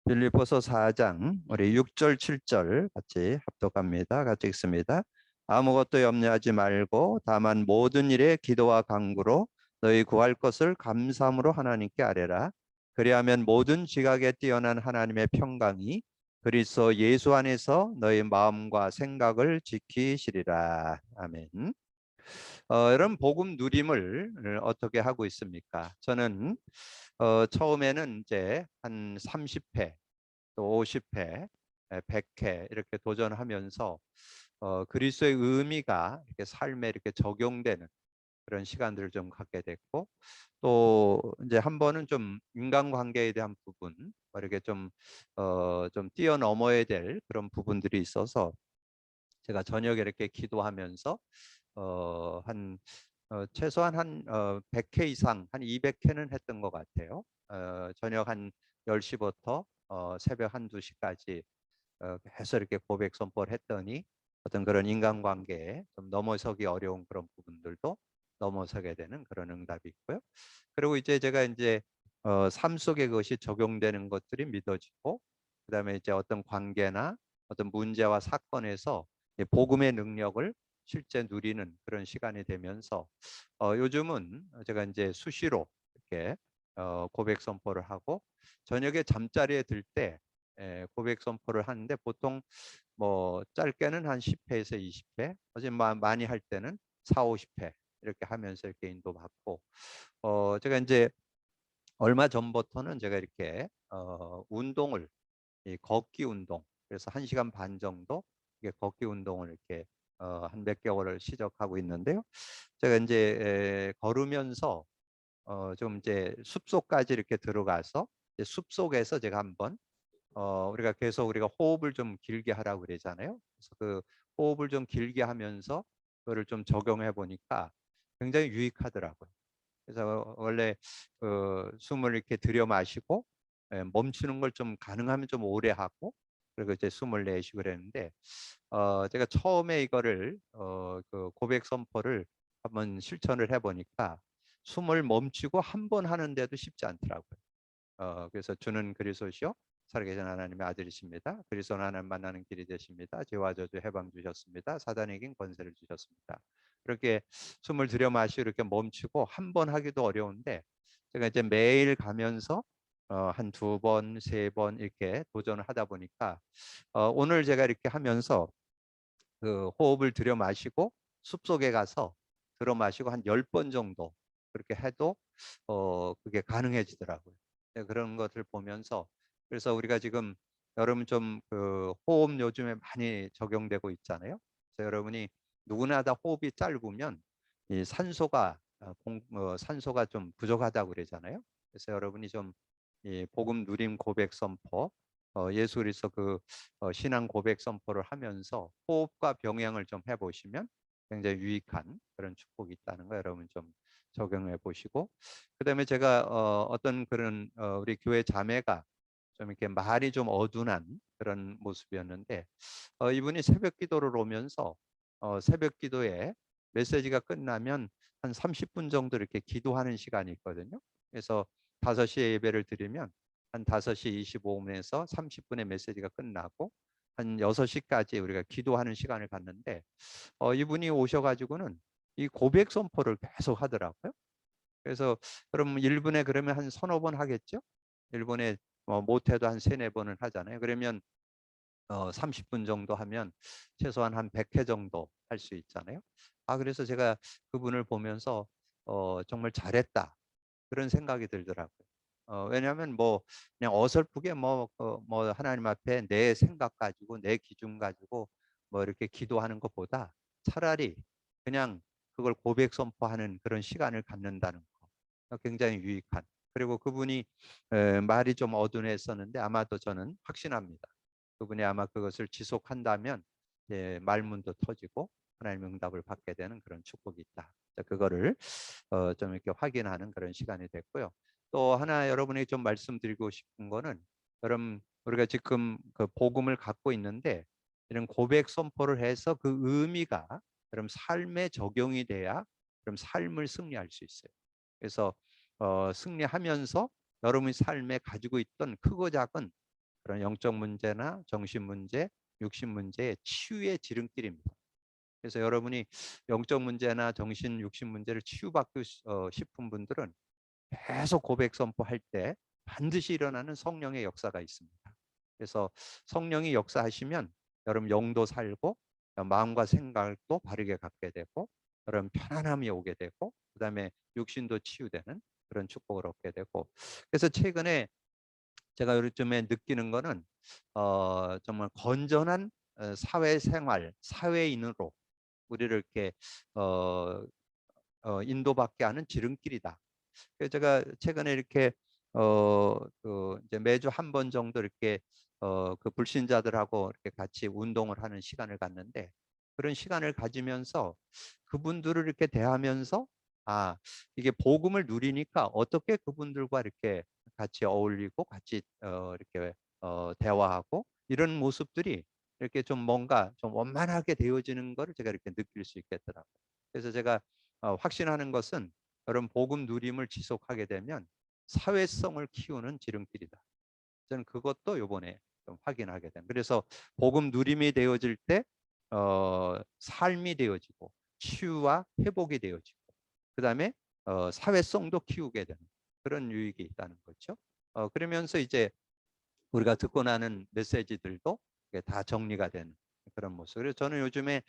빌립보서 4장 우리 6절 7절 같이 합독합니다. 같이 읽습니다. 아무것도 염려하지 말고 다만 모든 일에 기도와 간구로 너희 구할 것을 감사함으로 하나님께 아뢰라. 그리하면 모든 지각에 뛰어난 하나님의 평강이 그리스도 예수 안에서 너희 마음과 생각을 지키시리라. 아멘. 여러분 복음 누림을 어떻게 하고 있습니까? 저는 처음에는 이제 한 30회 또 50회, 100회 이렇게 도전하면서 그리스도의 의미가 이렇게 삶에 이렇게 적용되는 그런 시간들을 좀 갖게 됐고, 또 이제 한 번은 좀 인간관계에 대한 부분, 이렇게 좀 뛰어넘어야 될 그런 부분들이 있어서 제가 저녁에 이렇게 기도하면서 한 최소한 한 100회 이상, 한 200회는 했던 것 같아요. 저녁 한 10시부터 새벽 한 2시까지 해서 이렇게 고백 선포를 했더니 어떤 그런 인간관계에 좀 넘어서기 어려운 그런 부분들도 넘어서게 되는 그런 응답이 있고요. 그리고 제가 삶 속에 그것이 적용되는 것들이 믿어지고, 그다음에 이제 어떤 관계나 어떤 문제와 사건에서 복음의 능력을 실제 누리는 그런 시간이 되면서 요즘은 제가 이제 수시로 이렇게 고백 선포를 하고, 저녁에 잠자리에 들 때 고백 선포를 하는데, 보통 뭐 짧게는 한 10회에서 20회, 어제 많이 할 때는 4, 50회 이렇게 하면서 이렇게 인도받고, 제가 이제 얼마 전부터는 제가 이렇게 운동을, 이 걷기 운동, 그래서 1시간 반 정도 이게 걷기 운동을 이렇게 한 몇 개월을 시작하고 있는데요. 제가 이제 걸으면서 좀 이제 숲속까지 이렇게 들어가서 숲속에서 제가 한번 우리가 계속 우리가 호흡을 좀 길게 하라고 그러잖아요. 그래서 그 호흡을 좀 길게 하면서 그거를 좀 적용해 보니까 굉장히 유익하더라고요. 그래서 원래 숨을 이렇게 들여 마시고 멈추는 걸 좀 가능하면 좀 오래 하고, 그리고 이제 숨을 내쉬고 그랬는데, 제가 처음에 이거를 그 고백 선포를 한번 실천을 해 보니까 숨을 멈추고 한 번 하는데도 쉽지 않더라고요. 그래서 주는 그리스도시요 살아계신 하나님의 아들이십니다. 그리스도는 하나님 만나는 길이 되십니다. 죄와 저주 해방 주셨습니다. 사단에겐 권세를 주셨습니다. 이렇게 숨을 들여 마시고 이렇게 멈추고 한 번 하기도 어려운데, 제가 이제 매일 가면서 한 2번, 3번 이렇게 도전을 하다 보니까 오늘 제가 이렇게 하면서 그 호흡을 들여 마시고 숲속에 가서 들어 마시고 한 10번 정도 그렇게 해도 그게 가능해지더라고요. 그런 것을 보면서, 그래서 우리가 지금 여러분 좀 그 호흡 요즘에 많이 적용되고 있잖아요. 그래서 여러분이 누구나 다 호흡이 짧으면 이 산소가 좀 부족하다고 그러잖아요. 그래서 여러분이 좀 이 복음 누림 고백 선포, 예수 그리스도 신앙 고백 선포를 하면서 호흡과 병행을 좀 해보시면 굉장히 유익한 그런 축복이 있다는 거 여러분 좀 적용해 보시고, 그다음에 제가 어떤 그런 우리 교회 자매가 좀 이렇게 말이 좀 어둔한 그런 모습이었는데, 이분이 새벽 기도를 오면서 새벽 기도에 메시지가 끝나면 한 30분 정도 이렇게 기도하는 시간이 있거든요. 그래서 5시에 예배를 드리면 한 5시 25분에서 30분의 메시지가 끝나고 한 6시까지 우리가 기도하는 시간을 갖는데, 이분이 오셔가지고는 이 고백 선포를 계속 하더라고요. 그래서 그럼 1분에 그러면 한 서너 번 하겠죠? 1분에 못해도 한 3, 4번은 하잖아요. 그러면 30분 정도 하면 최소한 한 100회 정도 할 수 있잖아요. 그래서 제가 그분을 보면서 정말 잘했다 그런 생각이 들더라고요. 왜냐하면 뭐 그냥 어설프게 뭐 하나님 앞에 내 생각 가지고 내 기준 가지고 뭐 이렇게 기도하는 것보다 차라리 그냥 그걸 고백 선포하는 그런 시간을 갖는다는 거 굉장히 유익한. 그리고 그분이 말이 좀 어둔했었는데 아마도 저는 확신합니다. 그분이 아마 그것을 지속한다면 말문도 터지고 하나님의 응답을 받게 되는 그런 축복이 있다. 그거를 좀 이렇게 확인하는 그런 시간이 됐고요. 또 하나 여러분에게 좀 말씀드리고 싶은 거는, 여러분 우리가 지금 그 복음을 갖고 있는데 이런 고백 선포를 해서 그 의미가 그럼 삶에 적용이 돼야 그럼 삶을 승리할 수 있어요. 그래서 승리하면서 여러분의 삶에 가지고 있던 크고 작은 그런 영적 문제나 정신 문제, 육신 문제의 치유의 지름길입니다. 그래서 여러분이 영적 문제나 정신, 육신 문제를 치유받고 싶은 분들은 계속 고백 선포할 때 반드시 일어나는 성령의 역사가 있습니다. 그래서 성령이 역사하시면 여러분 영도 살고 마음과 생각도 바르게 갖게 되고 여러분 편안함이 오게 되고 그다음에 육신도 치유되는 그런 축복을 얻게 되고 그래서 최근에 제가 요즘에 느끼는 거는 정말 건전한 사회생활, 사회인으로 우리를 이렇게 인도받게 하는 지름길이다. 그래서 제가 최근에 이렇게 이제 매주 한 번 정도 이렇게 그 불신자들하고 이렇게 같이 운동을 하는 시간을 갖는데 그런 시간을 가지면서 그분들을 이렇게 대하면서 아 이게 복음을 누리니까 어떻게 그분들과 이렇게 같이 어울리고 같이 이렇게 대화하고 이런 모습들이 이렇게 좀 뭔가 좀 원만하게 되어지는 거를 제가 이렇게 느낄 수 있겠더라고요. 그래서 제가 확신하는 것은 여러분 복음 누림을 지속하게 되면 사회성을 키우는 지름길이다. 저는 그것도 이번에 좀 확인하게 된. 그래서 복음 누림이 되어질 때 삶이 되어지고 치유와 회복이 되어지고 그다음에 사회성도 키우게 되는 그런 유익이 있다는 거죠. 그러면서 이제 우리가 듣고 나는 메시지들도 다 정리가 되는 그런 모습. 그래서 저는 요즘에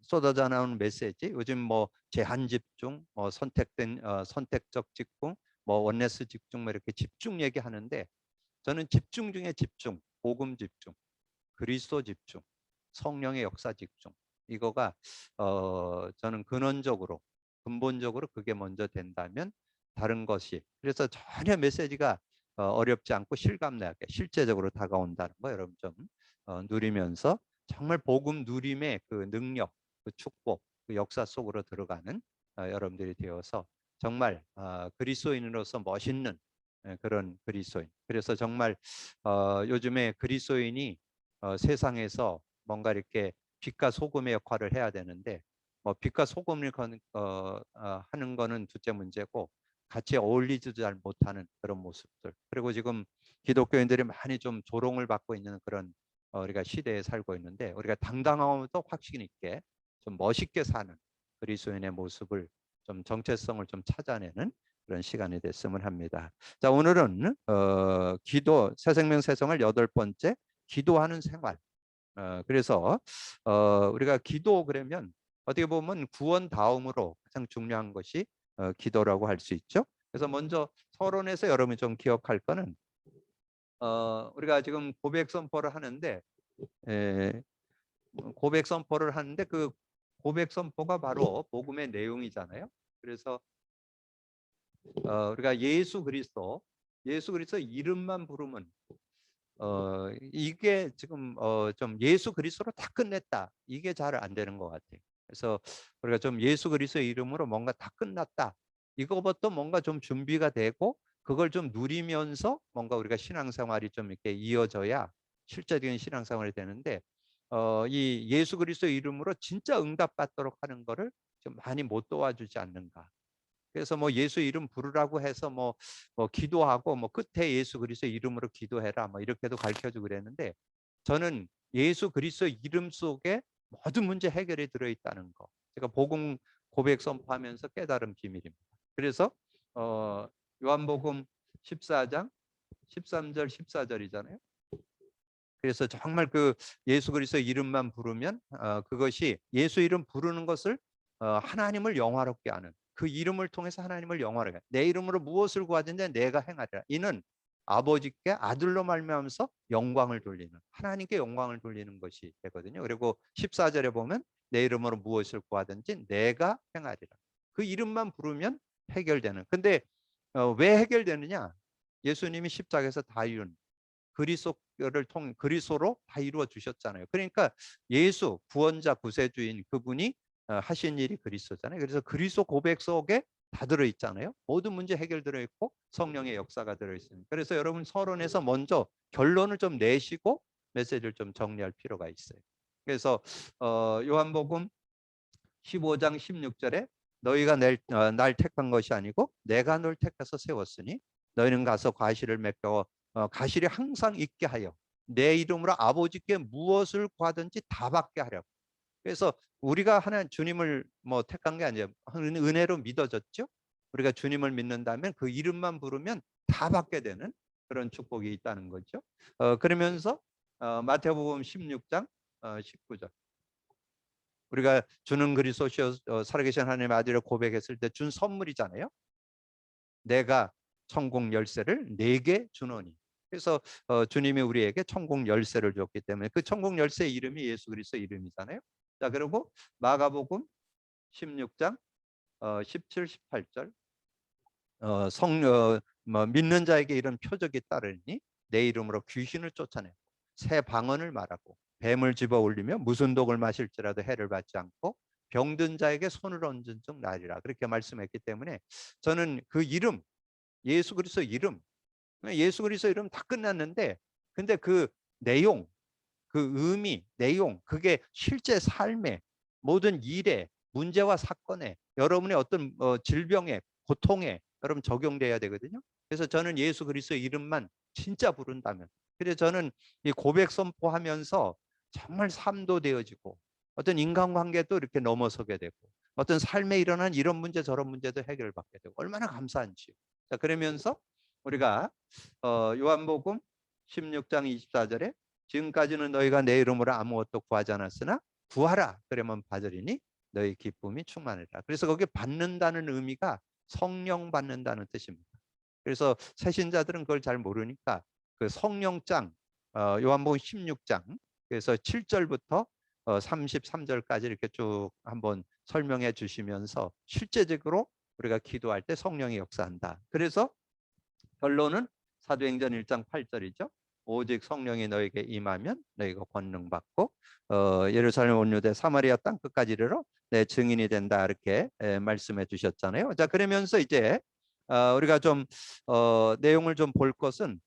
쏟아져 나오는 메시지, 요즘 뭐 제한 집중, 뭐 선택된 선택적 집중, 뭐 원네스 집중, 뭐 이렇게 집중 얘기하는데 저는 집중 중에 집중, 복음 집중, 그리스도 집중, 성령의 역사 집중. 이거가 저는 근본적으로 그게 먼저 된다면 다른 것이 그래서 전혀 메시지가 어렵지 않고 실감나게 실제적으로 다가온다는 거 여러분 좀 누리면서 정말 복음 누림의 그 능력, 그 축복, 그 역사 속으로 들어가는 여러분들이 되어서 정말 그리스도인으로서 멋있는 그런 그리스도인. 그래서 정말 요즘에 그리스도인이 세상에서 뭔가 이렇게 빛과 소금의 역할을 해야 되는데 뭐 빛과 소금을 하는 거는 둘째 문제고 같이 어울리지도 잘 못하는 그런 모습들. 그리고 지금 기독교인들이 많이 좀 조롱을 받고 있는 그런 우리가 시대에 살고 있는데 우리가 당당함도 확신 있게 좀 멋있게 사는 그리스도인의 모습을 좀 정체성을 좀 찾아내는 그런 시간이 됐으면 합니다. 자, 오늘은 기도 새생명 새성을 8번째 기도하는 생활. 그래서 우리가 기도 그러면 어떻게 보면 구원 다음으로 가장 중요한 것이 기도라고 할 수 있죠. 그래서 먼저 서론에서 여러분이 좀 기억할 거는 우리가 지금 고백 선포를 하는데 에, 고백 선포를 하는데 그 고백 선포가 바로 복음의 내용이잖아요. 그래서 우리가 예수 그리스도 이름만 부르면 이게 지금 좀 예수 그리스도로 다 끝냈다. 이게 잘 안 되는 것 같아요. 그래서 우리가 좀 예수 그리스도의 이름으로 뭔가 다 끝났다. 이거부터 뭔가 좀 준비가 되고 그걸 좀 누리면서 뭔가 우리가 신앙생활이 좀 이렇게 이어져야 실제적인 신앙생활이 되는데 이 예수 그리스도 이름으로 진짜 응답받도록 하는 거를 좀 많이 못 도와주지 않는가. 그래서 뭐 예수 이름 부르라고 해서 뭐 기도하고 뭐 끝에 예수 그리스도 이름으로 기도해라 뭐 이렇게도 가르쳐주고 그랬는데 저는 예수 그리스도 이름 속에 모든 문제 해결이 들어있다는 거 제가 복음 고백 선포하면서 깨달은 비밀입니다. 그래서 요한복음 14장 13절 14절이잖아요. 그래서 정말 그 예수 그리스도 이름만 부르면 그것이 예수 이름 부르는 것을 하나님을 영화롭게 하는 그 이름을 통해서 하나님을 영화롭게 하는 내 이름으로 무엇을 구하든지 내가 행하리라. 이는 아버지께 아들로 말미암아서 영광을 돌리는 하나님께 영광을 돌리는 것이 되거든요. 그리고 14절에 보면 내 이름으로 무엇을 구하든지 내가 행하리라. 그 이름만 부르면 해결되는. 근데 왜 해결되느냐? 예수님이 십자가에서 다 이룬 그리스도로 다 이루어 주셨잖아요. 그러니까 예수 구원자 구세주인 그분이 하신 일이 그리스도잖아요. 그래서 그리스도 고백 속에 다 들어 있잖아요. 모든 문제 해결되어 있고 성령의 역사가 들어 있습니다. 그래서 여러분 서론에서 먼저 결론을 좀 내시고 메시지를 좀 정리할 필요가 있어요. 그래서 요한복음 15장 16절에 너희가 날 택한 것이 아니고 내가 널 택해서 세웠으니 너희는 가서 과실을 맺고 가실이 항상 있게 하여 내 이름으로 아버지께 무엇을 구하든지 다 받게 하려고. 그래서 우리가 하나님 주님을 뭐 택한 게 아니에요. 은혜로 믿어졌죠. 우리가 주님을 믿는다면 그 이름만 부르면 다 받게 되는 그런 축복이 있다는 거죠. 그러면서 마태복음 16장 19절. 우리가 주는 그리스도시여 살아계신 하나님의 아들을 고백했을 때 준 선물이잖아요. 내가 천국 열쇠를 네게 주노니. 그래서 주님이 우리에게 천국 열쇠를 줬기 때문에 그 천국 열쇠의 이름이 예수 그리스도 이름이잖아요. 자, 그리고 마가복음 16장 17, 18절. 믿는 자에게 이런 표적이 따르니 내 이름으로 귀신을 쫓아내고 새 방언을 말하고 뱀을 집어 올리며 무슨 독을 마실지라도 해를 받지 않고 병든 자에게 손을 얹은 즉 나으리라. 그렇게 말씀했기 때문에 저는 그 이름, 예수 그리스도 이름, 예수 그리스도 이름 다 끝났는데, 근데 그 내용, 그 의미, 내용, 그게 실제 삶에, 모든 일에, 문제와 사건에, 여러분의 어떤 질병에, 고통에 여러분 적용돼야 되거든요. 그래서 저는 예수 그리스도 이름만 진짜 부른다면, 그래서 저는 이 고백 선포하면서 정말 삶도 되어지고 어떤 인간관계도 이렇게 넘어서게 되고 어떤 삶에 일어난 이런 문제 저런 문제도 해결받게 되고 얼마나 감사한지요. 자, 그러면서 우리가 요한복음 16장 24절에 지금까지는 너희가 내 이름으로 아무것도 구하지 않았으나 구하라 그러면 받으리니 너희 기쁨이 충만하리라. 그래서 거기 받는다는 의미가 성령 받는다는 뜻입니다. 그래서 새신자들은 그걸 잘 모르니까 그 성령장 요한복음 16장 그래서 7절부터 33절까지 이렇게 쭉 한번 설명해 주시면서 실제적으로 우리가 기도할 때 성령이 역사한다. 그래서 결론은 사도행전 1장 8절이죠. 오직 성령이 너에게 임하면 너희가 권능 받고 예루살렘 온 유대 사마리아 땅 끝까지 이르러 내 증인이 된다 이렇게 말씀해 주셨잖아요. 자, 그러면서 이제 우리가 좀 내용을 좀 볼 것은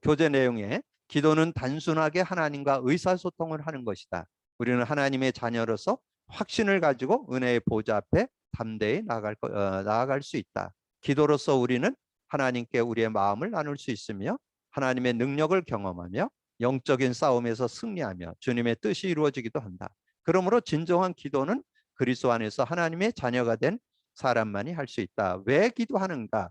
교제 내용에 기도는 단순하게 하나님과 의사소통을 하는 것이다. 우리는 하나님의 자녀로서 확신을 가지고 은혜의 보좌 앞에 담대히 나아갈 수 있다. 기도로서 우리는 하나님께 우리의 마음을 나눌 수 있으며 하나님의 능력을 경험하며 영적인 싸움에서 승리하며 주님의 뜻이 이루어지기도 한다. 그러므로 진정한 기도는 그리스도 안에서 하나님의 자녀가 된 사람만이 할 수 있다. 왜 기도하는가?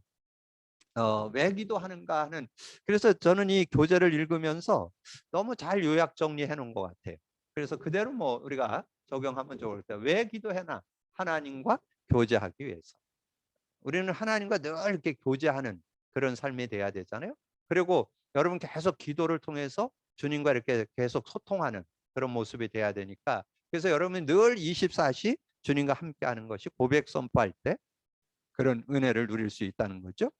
왜 기도하는가 하는, 그래서 저는 이 교재를 읽으면서 너무 잘 요약 정리해 놓은 것 같아요. 그래서 그대로 뭐 우리가 적용하면 좋을 때, 왜 기도해나? 하나님과 교제하기 위해서. 우리는 하나님과 늘 이렇게 교제하는 그런 삶이 돼야 되잖아요. 그리고 여러분 계속 기도를 통해서 주님과 이렇게 계속 소통하는 그런 모습이 돼야 되니까, 그래서 여러분이 늘 24시 주님과 함께 하는 것이 고백 선포할 때 그런 은혜를 누릴 수 있다는 거죠.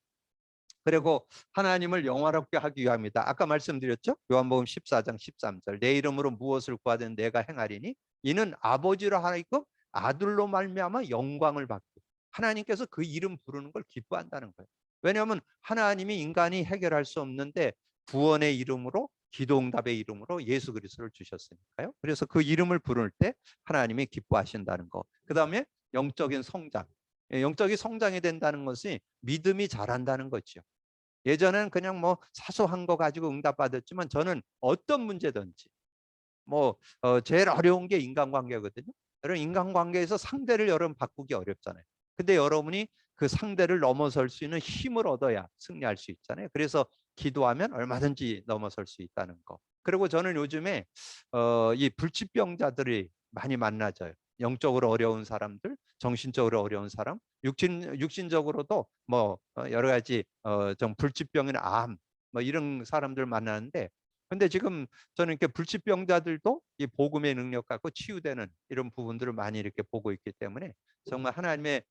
그리고 하나님을 영화롭게 하기 위함이다. 아까 말씀드렸죠? 요한복음 14장 13절. 내 이름으로 무엇을 구하든 내가 행하리니 이는 아버지로 하나님 아들로 말미암아 영광을 받고, 하나님께서 그 이름 부르는 걸 기뻐한다는 거예요. 왜냐하면 하나님이 인간이 해결할 수 없는데 구원의 이름으로, 기도응답의 이름으로 예수 그리스도를 주셨으니까요. 그래서 그 이름을 부를 때 하나님이 기뻐하신다는 거. 그 다음에 영적인 성장. 영적인 성장이 된다는 것이 믿음이 자란다는 거죠. 예전에는 그냥 뭐 사소한 거 가지고 응답받았지만 저는 어떤 문제든지 제일 어려운 게 인간관계거든요. 여러분 인간관계에서 상대를 여러분 바꾸기 어렵잖아요. 근데 여러분이 그 상대를 넘어설 수 있는 힘을 얻어야 승리할 수 있잖아요. 그래서 기도하면 얼마든지 넘어설 수 있다는 거. 그리고 저는 요즘에 이 불치병자들이 많이 만나져요. 영적으로 어려운 사람들, 정신적으로 어려운 사람, 육신적으로도 뭐 여러 가지 좀 불치병이나 암 뭐 이런 사람들 만나는데, 근데 지금 저는 이렇게 불치병자들도 이 복음의 능력 갖고 치유되는 이런 부분들을 많이 이렇게 보고 있기 때문에 정말 하나님의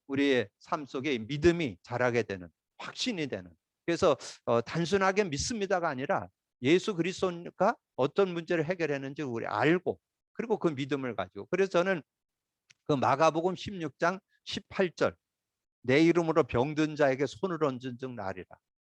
우리의 삶 속에 믿음이 자라게 되는, 확신이 되는. 그래서 단순하게 믿습니다가 아니라 예수 그리스도가 어떤 문제를 해결했는지 우리 알고, 그리고 그 믿음을 가지고. 그래서 저는 그 마가복음 16장 18절, 내 이름으로 병든 자에게 손을 얹은 즉 나으리라.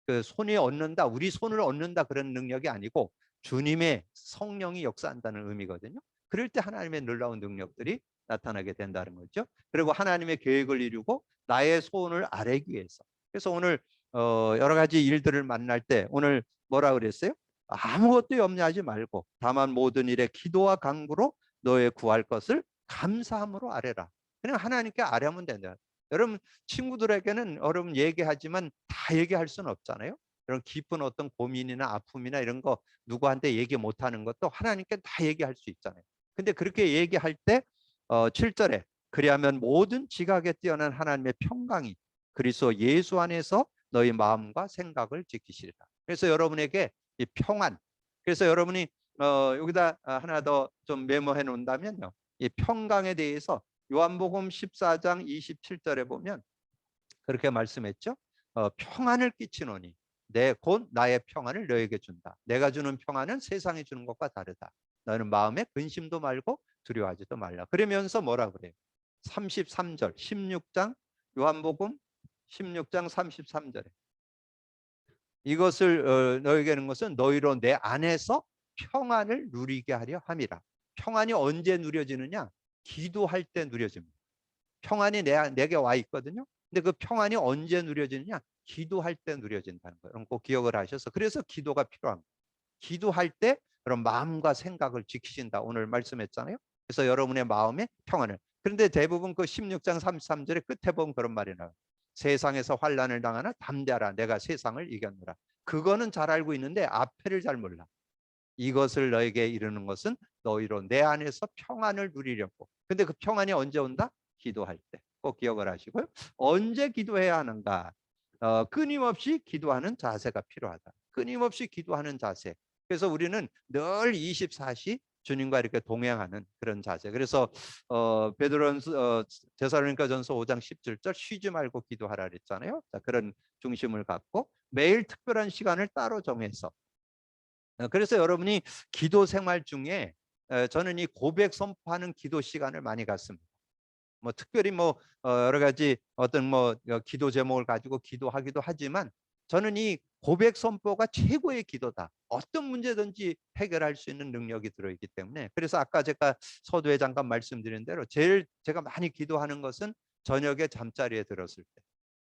그 손이 얻는다, 우리 손을 얻는다 그런 능력이 아니고 주님의 성령이 역사한다는 의미거든요. 그럴 때 하나님의 놀라운 능력들이 나타나게 된다는 거죠. 그리고 하나님의 계획을 이루고 나의 소원을 아뢰기 위해서. 그래서 오늘 여러 가지 일들을 만날 때 오늘 뭐라 그랬어요? 아무것도 염려하지 말고 다만 모든 일에 기도와 간구로 너의 구할 것을 감사함으로 아뢰라. 그냥 하나님께 아뢰면 된다. 여러분 친구들에게는 여러분 얘기하지만 다 얘기할 수는 없잖아요. 이런 깊은 어떤 고민이나 아픔이나 이런 거 누구한테 얘기 못하는 것도 하나님께 다 얘기할 수 있잖아요. 근데 그렇게 얘기할 때 7절에 그리하면 모든 지각에 뛰어난 하나님의 평강이 그리스도 예수 안에서 너희 마음과 생각을 지키시리라. 그래서 여러분에게 이 평안. 그래서 여러분이 여기다 하나 더 좀 메모해 놓는다면요. 이 평강에 대해서 요한복음 14장 27절에 보면 그렇게 말씀했죠. 평안을 끼치노니 내 곧 나의 평안을 너에게 준다. 내가 주는 평안은 세상이 주는 것과 다르다. 너는 마음에 근심도 말고 두려워하지도 말라. 그러면서 뭐라 그래요? 33절 16장 요한복음 16장 33절에 이것을 너에게는 것은 너희로 내 안에서 평안을 누리게 하려 함이라. 평안이 언제 누려지느냐? 기도할 때 누려집니다. 평안이 내게 와 있거든요. 근데 그 평안이 언제 누려지느냐? 기도할 때 누려진다는 거예요. 그럼 꼭 기억을 하셔서 그래서 기도가 필요합니다. 기도할 때 그런 마음과 생각을 지키신다. 오늘 말씀했잖아요. 그래서 여러분의 마음에 평안을. 그런데 대부분 그 16장 33절의 끝에 보면 그런 말이 나와요. 세상에서 환난을 당하나 담대하라. 내가 세상을 이겼노라. 그거는 잘 알고 있는데 앞에를 잘 몰라. 이것을 너에게 이르는 것은 너희로 내 안에서 평안을 누리려고. 근데 그 평안이 언제 온다? 기도할 때. 꼭 기억을 하시고요. 언제 기도해야 하는가? 끊임없이 기도하는 자세가 필요하다. 끊임없이 기도하는 자세. 그래서 우리는 늘 24시 주님과 이렇게 동행하는 그런 자세. 그래서 베드로전서 데살로니가전서 5장 17절 쉬지 말고 기도하라 그랬잖아요. 자, 그런 중심을 갖고 매일 특별한 시간을 따로 정해서 그래서 여러분이 기도 생활 중에 저는 이 고백 선포하는 기도 시간을 많이 갖습니다. 뭐 특별히 뭐 여러 가지 어떤 뭐 기도 제목을 가지고 기도하기도 하지만 저는 이 고백 선포가 최고의 기도다. 어떤 문제든지 해결할 수 있는 능력이 들어있기 때문에 그래서 아까 제가 서두에 잠깐 말씀드린 대로 제일 제가 많이 기도하는 것은 저녁에 잠자리에 들었을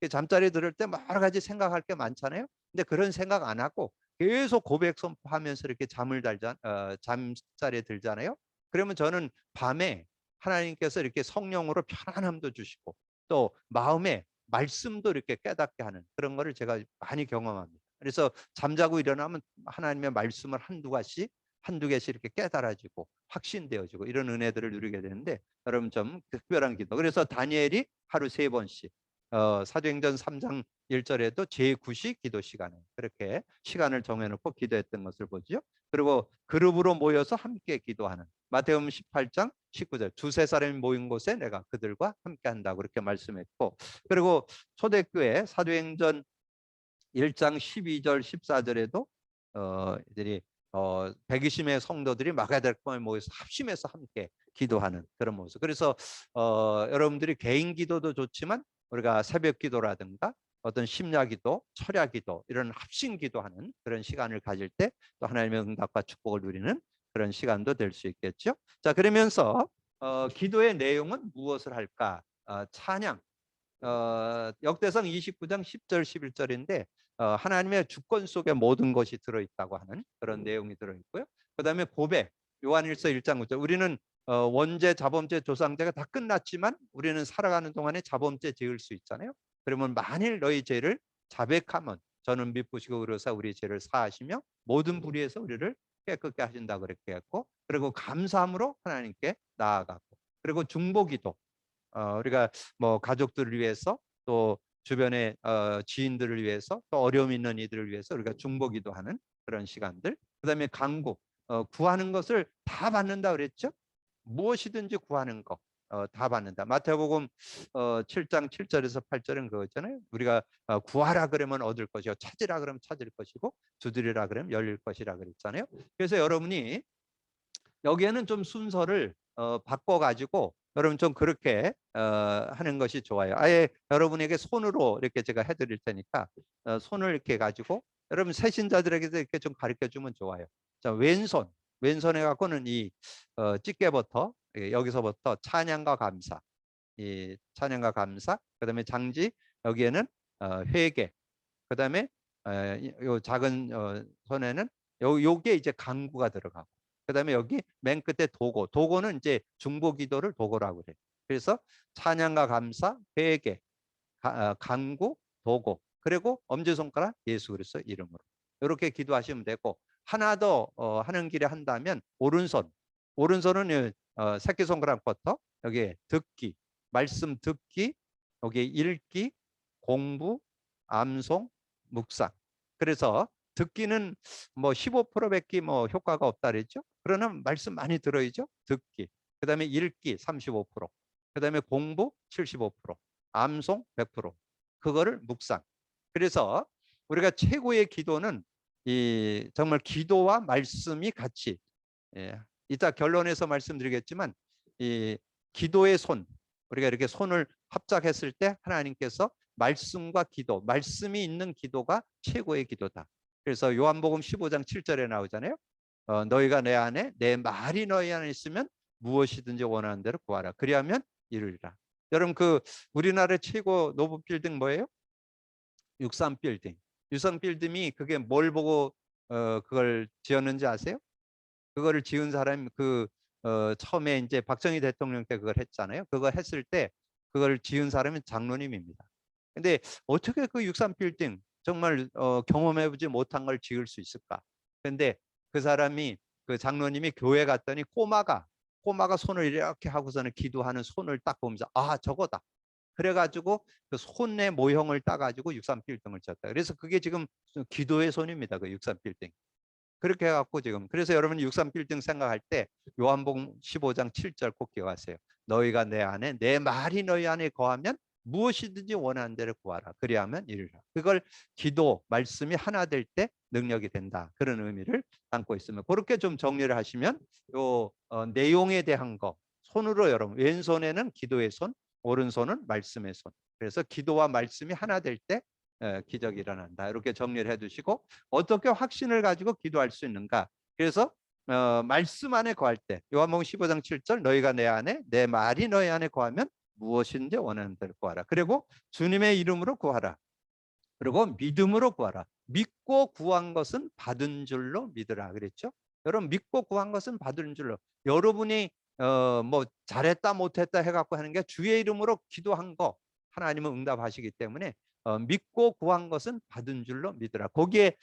때. 잠자리에 들을 때 여러 가지 생각할 게 많잖아요. 근데 그런 생각 안 하고 계속 고백 선포하면서 이렇게 잠자리에 들잖아요. 그러면 저는 밤에 하나님께서 이렇게 성령으로 편안함도 주시고 또 마음에 말씀도 이렇게 깨닫게 하는 그런 거를 제가 많이 경험합니다. 그래서 잠자고 일어나면 하나님의 말씀을 한두 개씩 이렇게 깨달아지고 확신되어지고 이런 은혜들을 누리게 되는데 여러분 좀 특별한 기도. 그래서 다니엘이 하루 3번씩 사도행전 3장 1절에도 제9시 기도 시간에 그렇게 시간을 정해놓고 기도했던 것을 보죠. 그리고 그룹으로 모여서 함께 기도하는 마태복음 18장 19절 두세 사람이 모인 곳에 내가 그들과 함께 한다고 그렇게 말씀했고 그리고 초대교회 사도행전 1장 12절 14절에도 이들이 120명의 성도들이 마가다락방에 모여서 합심해서 함께 기도하는 그런 모습. 그래서 여러분들이 개인 기도도 좋지만 우리가 새벽 기도라든가 어떤 심야 기도, 철야 기도 이런 합심 기도하는 그런 시간을 가질 때 또 하나님의 응답과 축복을 누리는 그런 시간도 될 수 있겠죠. 자, 그러면서 기도의 내용은 무엇을 할까? 찬양. 역대상 29장 10절 11절인데 하나님의 주권 속에 모든 것이 들어있다고 하는 그런 내용이 들어있고요. 그 다음에 고백 요한일서 1장 9절 우리는 원죄 자범죄 조상죄가 다 끝났지만 우리는 살아가는 동안에 자범죄 지을 수 있잖아요. 그러면 만일 너희 죄를 자백하면 저는 미쁘시고 의로사 우리 죄를 사하시며 모든 불의에서 우리를 깨끗게 하신다 그렇게 했고 그리고 감사함으로 하나님께 나아가고 그리고 중보기도 우리가 뭐 가족들을 위해서 또 주변의 지인들을 위해서 또 어려움 있는 이들을 위해서 우리가 중보기도 하는 그런 시간들. 그다음에 간구 구하는 것을 다 받는다 그랬죠. 무엇이든지 구하는 거 다 받는다. 마태복음 7장 7절에서 8절은 그거잖아요. 우리가 구하라 그러면 얻을 것이요 찾으라 그러면 찾을 것이고 두드리라 그러면 열릴 것이라 그랬잖아요. 그래서 여러분이 여기에는 좀 순서를 바꿔가지고 여러분 좀 그렇게 하는 것이 좋아요. 아예 여러분에게 손으로 이렇게 제가 해드릴 테니까 손을 이렇게 가지고 여러분 새신자들에게도 이렇게 좀 가르쳐 주면 좋아요. 자, 왼손에 갖고는 이 집게부터 여기서부터 찬양과 감사, 이 찬양과 감사, 그다음에 장지 여기에는 회개, 그다음에 요 작은 손에는 요게 이제 간구가 들어가고, 그다음에 여기 맨 끝에 도고, 도고는 이제 중보기도를 도고라고 그래요. 그래서 찬양과 감사, 회개, 간구, 도고, 그리고 엄지손가락 예수 그리스도 이름으로 이렇게 기도하시면 되고, 하나 더 하는 길에 한다면 오른손은 새끼손가락부터 여기 듣기, 말씀 듣기, 여기 읽기, 공부, 암송, 묵상. 그래서 듣기는 뭐 15%밖에 뭐 효과가 없다 그랬죠. 그러나 말씀 많이 들어야죠. 듣기. 그다음에 읽기 35%. 그다음에 공부 75%. 암송 100%. 그거를 묵상. 그래서 우리가 최고의 기도는 이 정말 기도와 말씀이 같이, 이따 결론에서 말씀드리겠지만, 이 기도의 손, 우리가 이렇게 손을 합작했을 때 하나님께서 말씀과 기도, 말씀이 있는 기도가 최고의 기도다. 그래서 요한복음 15장 7절에 나오잖아요. 너희가 내 안에, 내 말이 너희 안에 있으면 무엇이든지 원하는 대로 구하라. 그리하면 이루리라. 여러분, 그 우리나라 최고 노브 빌딩 뭐예요? 63 빌딩. 유성 빌딩이 그게 뭘 보고 그걸 지었는지 아세요? 그거를 지은 사람이 처음에 이제 박정희 대통령 때 그걸 했잖아요. 그거 했을 때 그걸 지은 사람이 장로님입니다. 근데 어떻게 그 63 빌딩 정말 경험해보지 못한 걸 지을 수 있을까? 근데 그 사람이, 그 장로님이 교회 갔더니 꼬마가 손을 이렇게 하고서는 기도하는 손을 딱 보면서 아, 저거다. 그래가지고 그 손의 모형을 따가지고 63 빌딩을 쳤다. 그래서 그게 지금 기도의 손입니다. 그 63 빌딩. 그렇게 해갖고 지금, 그래서 여러분 63 빌딩 생각할 때 요한복음 15장 7절 꼭 기억하세요. 너희가 내 안에, 내 말이 너희 안에 거하면 무엇이든지 원하는 대로 구하라. 그리하면 이루리라. 그걸 기도, 말씀이 하나 될 때 능력이 된다. 그런 의미를 담고 있으면, 그렇게 좀 정리를 하시면 요 내용에 대한 거, 손으로 여러분, 왼손에는 기도의 손, 오른손은 말씀의 손. 그래서 기도와 말씀이 하나 될 때 기적이 일어난다. 이렇게 정리를 해두시고, 어떻게 확신을 가지고 기도할 수 있는가? 그래서 말씀 안에 거할 때, 요한복음 15장 7절, 너희가 내 안에, 내 말이 너희 안에 거하면 무엇인지 원하는 대로 구하라. 그리고 주님의 이름으로 구하라. 그리고 믿음으로 구하라. 믿고 구한 것은 받은 줄로 믿으라 그랬죠. 여러분, 믿고 구한 것은 받은 줄로. 여러분이 뭐 잘했다 못했다 해갖고 하는 게, 주의 이름으로 기도한 거 하나님은 응답하시기 때문에 믿고 구한 것은 받은 줄로 믿으라. 거기에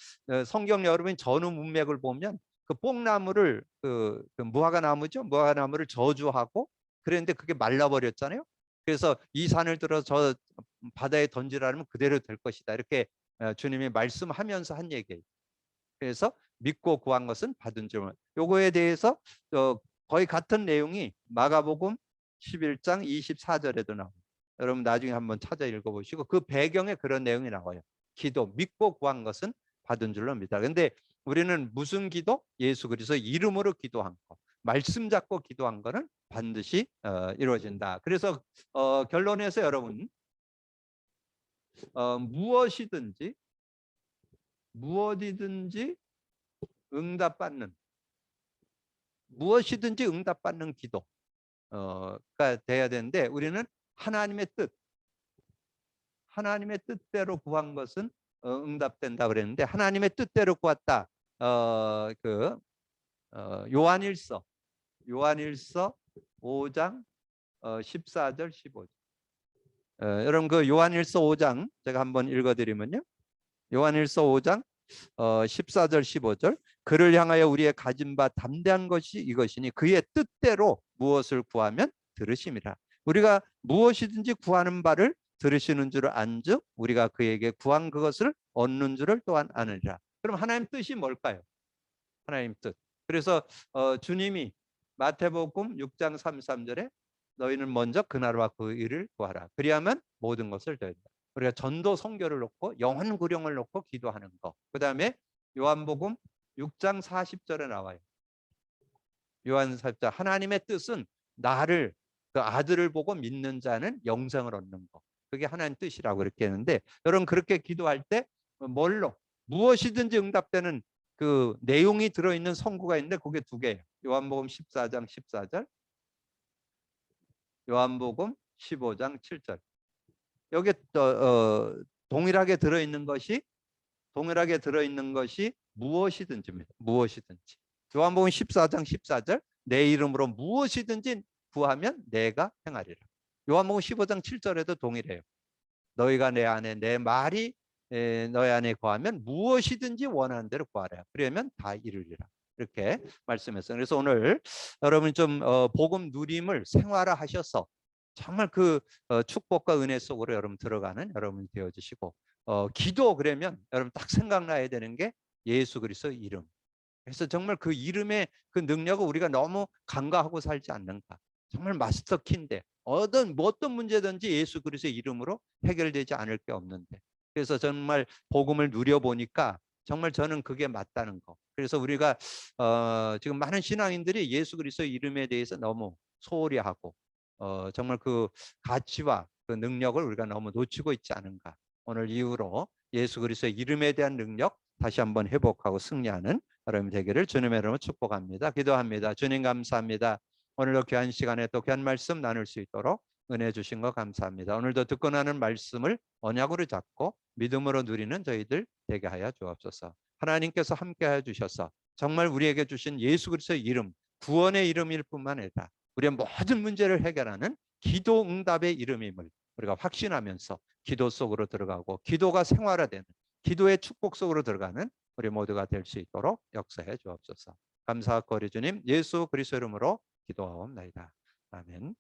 성경 여러분이 전후 문맥을 보면 그 뽕나무를 그 무화과 나무죠. 무화과 나무를 저주하고 그랬는데 그게 말라버렸잖아요. 그래서 이 산을 들어 저 바다에 던지라면 그대로 될 것이다. 이렇게 주님이 말씀하면서 한 얘기예요. 그래서 믿고 구한 것은 받은 줄. 요거에 대해서 거의 같은 내용이 마가복음 11장 24절에도 나와요. 여러분 나중에 한번 찾아 읽어보시고 그 배경에 그런 내용이 나와요. 기도, 믿고 구한 것은 받은 줄로 믿다. 근데 우리는 무슨 기도? 예수 그리스도 이름으로 기도한 거. 말씀 잡고 기도한 거는 반드시 이루어진다. 그래서 결론에서 여러분, 무엇이든지 응답받는, 무엇이든지 응답받는 기도가 돼야 되는데, 우리는 하나님의 뜻대로 구한 것은 응답된다 그랬는데, 하나님의 뜻대로 구했다. 요한일서 5장 14절 15절. 여러분 그 요한일서 5장 제가 한번 읽어드리면요. 요한일서 5장 14절 15절. 그를 향하여 우리의 가진 바 담대한 것이 이것이니 그의 뜻대로 무엇을 구하면 들으심이라. 우리가 무엇이든지 구하는 바를 들으시는 줄 안즉 우리가 그에게 구한 그것을 얻는 줄을 또한 아느니라. 그럼 하나님 뜻이 뭘까요? 하나님 뜻. 그래서 주님이 마태복음 6장 33절에 너희는 먼저 그 나라와 그 일을 구하라. 그리하면 모든 것을 더한다. 우리가 전도 선교를 놓고 영혼 구령을 놓고 기도하는 거. 그다음에 요한복음 6장 40절에 나와요. 요한 40절, 하나님의 뜻은 나를, 그 아들을 보고 믿는 자는 영생을 얻는 거. 그게 하나님 뜻이라고 그렇게 했는데, 여러분 그렇게 기도할 때 뭘로 무엇이든지 응답되는 그 내용이 들어있는 성구가 있는데 그게 두 개예요. 요한복음 14장 14절, 요한복음 15장 7절. 여기에 동일하게 들어있는 것이 동일하게 들어있는 것이 무엇이든지입니다. 무엇이든지. 요한복음 14장 14절 내 이름으로 무엇이든지 구하면 내가 행하리라. 요한복음 15장 7절에도 동일해요. 너희가 내 안에 내 말이 너희 안에 거하면 무엇이든지 원하는 대로 구하라. 그러면 다 이루리라. 이렇게 말씀했어요. 그래서 오늘 여러분 좀 복음 누림을 생활화하셔서 정말 그 축복과 은혜 속으로 여러분 들어가는 여러분이 되어주시고 기도 그러면 여러분 딱 생각나야 되는 게 예수 그리스도 이름. 그래서 정말 그 이름의 그 능력을 우리가 너무 간과하고 살지 않는가. 정말 마스터 키인데 어떤 문제든지 예수 그리스도의 이름으로 해결되지 않을 게 없는데. 그래서 정말 복음을 누려보니까 정말 저는 그게 맞다는 거. 그래서 우리가 지금 많은 신앙인들이 예수 그리스도의 이름에 대해서 너무 소홀히 하고 정말 그 가치와 그 능력을 우리가 너무 놓치고 있지 않은가. 오늘 이후로 예수 그리스도의 이름에 대한 능력 다시 한번 회복하고 승리하는 여러분 되기를 주님의 이름으로 축복합니다. 기도합니다. 주님 감사합니다. 오늘도 귀한 시간에 또 귀한 말씀 나눌 수 있도록 은혜 주신 거 감사합니다. 오늘도 듣고 나는 말씀을 언약으로 잡고 믿음으로 누리는 저희들 되게 하여 주옵소서. 하나님께서 함께하여 주셔서 정말 우리에게 주신 예수 그리스도의 이름, 구원의 이름일 뿐만 아니라 우리의 모든 문제를 해결하는 기도 응답의 이름임을 우리가 확신하면서 기도 속으로 들어가고 기도가 생활화되는 기도의 축복 속으로 들어가는 우리 모두가 될 수 있도록 역사해 주옵소서. 감사하고 우리 주님 예수 그리스도 이름으로 기도하옵나이다. 아멘.